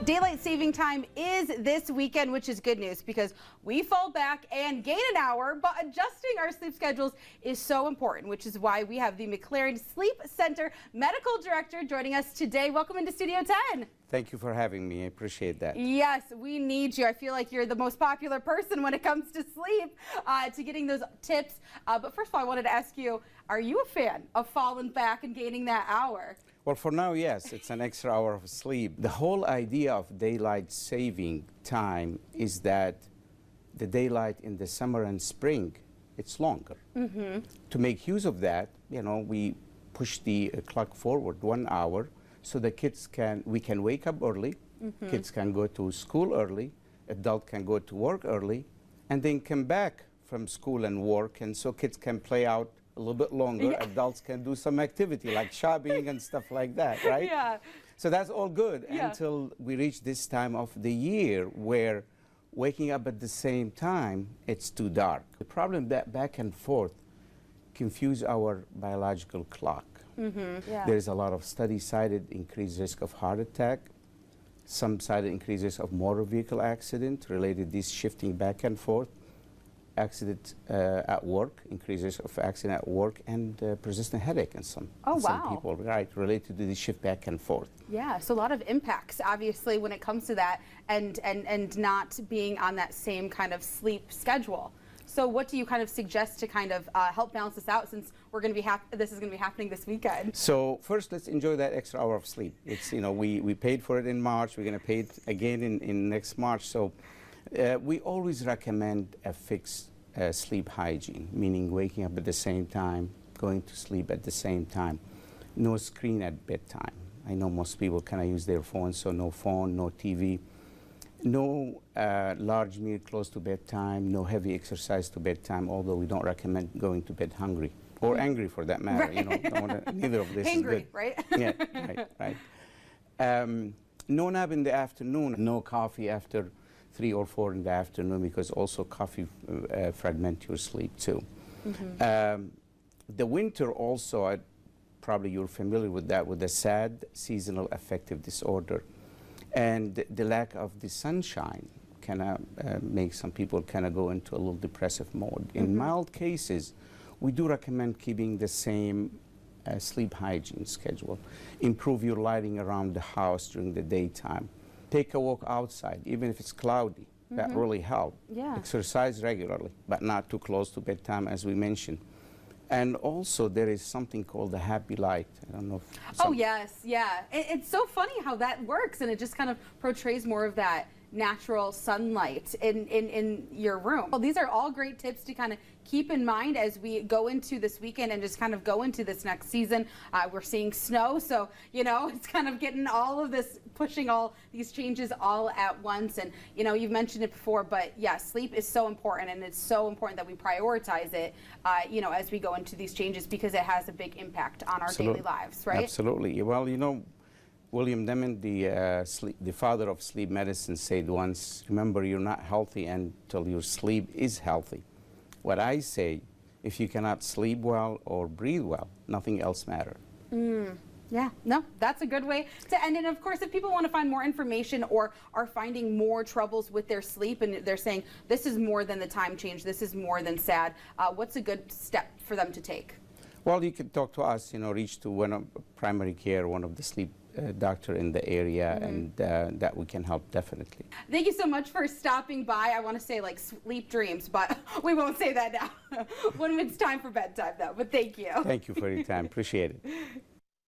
Daylight saving time is this weekend, which is good news because we fall back and gain an hour, but adjusting our sleep schedules is so important, which is why we have the McLaren Sleep Center Medical Director joining us today. Welcome into Studio 10. Thank you for having me. I appreciate that. Yes, we need you. I feel like you're the most popular person when it comes to sleep, to getting those tips. But first of all, I wanted to ask you, are you a fan of falling back and gaining that hour? Well, for now, yes, it's an extra hour of sleep. The whole idea of daylight saving time is that the daylight in the summer and spring, it's longer. To make use of that, you know, we push the clock forward 1 hour so the kids we can wake up early, kids can go to school early, adult can go to work early, and then come back from school and work, and so kids can play out a little bit longer. Adults can do some activity like shopping and stuff like that, right? Yeah. So that's all good until we reach this time of the year where waking up at the same time, it's too dark. The problem that back and forth confuse our biological clock. There is a lot of studies cited increased risk of heart attack, some cited increased risk of motor vehicle accident related this shifting back and forth, accident at work, increased risk of accident at work, and persistent headache in some people, right, related to the shift back and forth. Yeah, so a lot of impacts, obviously, when it comes to that, and not being on that same kind of sleep schedule. So what do you kind of suggest to kind of help balance this out, since we're going to be this is going to be happening this weekend? So first, let's enjoy that extra hour of sleep. It's, you know, we paid for it in March. We're going to pay it again in next March. So we always recommend a fixed sleep hygiene, meaning waking up at the same time, going to sleep at the same time. No screen at bedtime. I know most people kind of use their phones, so no phone, no TV. No large meal close to bedtime, no heavy exercise to bedtime, although we don't recommend going to bed hungry or angry for that matter. Right. You know, neither of this is good. Right? Yeah, right. No nap in the afternoon, no coffee after 3 or 4 in the afternoon, because also coffee fragment your sleep too. The winter also, probably you're familiar with that, with the SAD, seasonal affective disorder. And the lack of the sunshine can make some people kind of go into a little depressive mode. In mild cases, we do recommend keeping the same sleep hygiene schedule. Improve your lighting around the house during the daytime. Take a walk outside, even if it's cloudy. That really helps. Yeah. Exercise regularly, but not too close to bedtime, as we mentioned. And also, there is something called the happy light. I don't know if... Oh, yes, yeah. It's so funny how that works, and it just kind of portrays more of that natural sunlight in your room. Well, these are all great tips to kind of keep in mind as we go into this weekend and just kind of go into this next season. We're seeing snow, so, you know, it's kind of getting all of this, pushing all these changes all at once. And, you know, you've mentioned it before, but yeah, sleep is so important, and it's so important that we prioritize it, you know, as we go into these changes, because it has a big impact on our daily lives, right? Absolutely. Well, you know, William Deming, the father of sleep medicine, said once, remember, you're not healthy until your sleep is healthy. What I say, if you cannot sleep well or breathe well, nothing else matters. Yeah, no, that's a good way to end it. And of course, if people want to find more information or are finding more troubles with their sleep, and they're saying, this is more than the time change, this is more than SAD, what's a good step for them to take? Well, you can talk to us, you know, reach to one of primary care, one of the sleep doctor in the area, and that we can help definitely. Thank you so much for stopping by. I want to say like sleep dreams, but we won't say that now when it's time for bedtime though, but thank you. Thank you for your time. Appreciate it.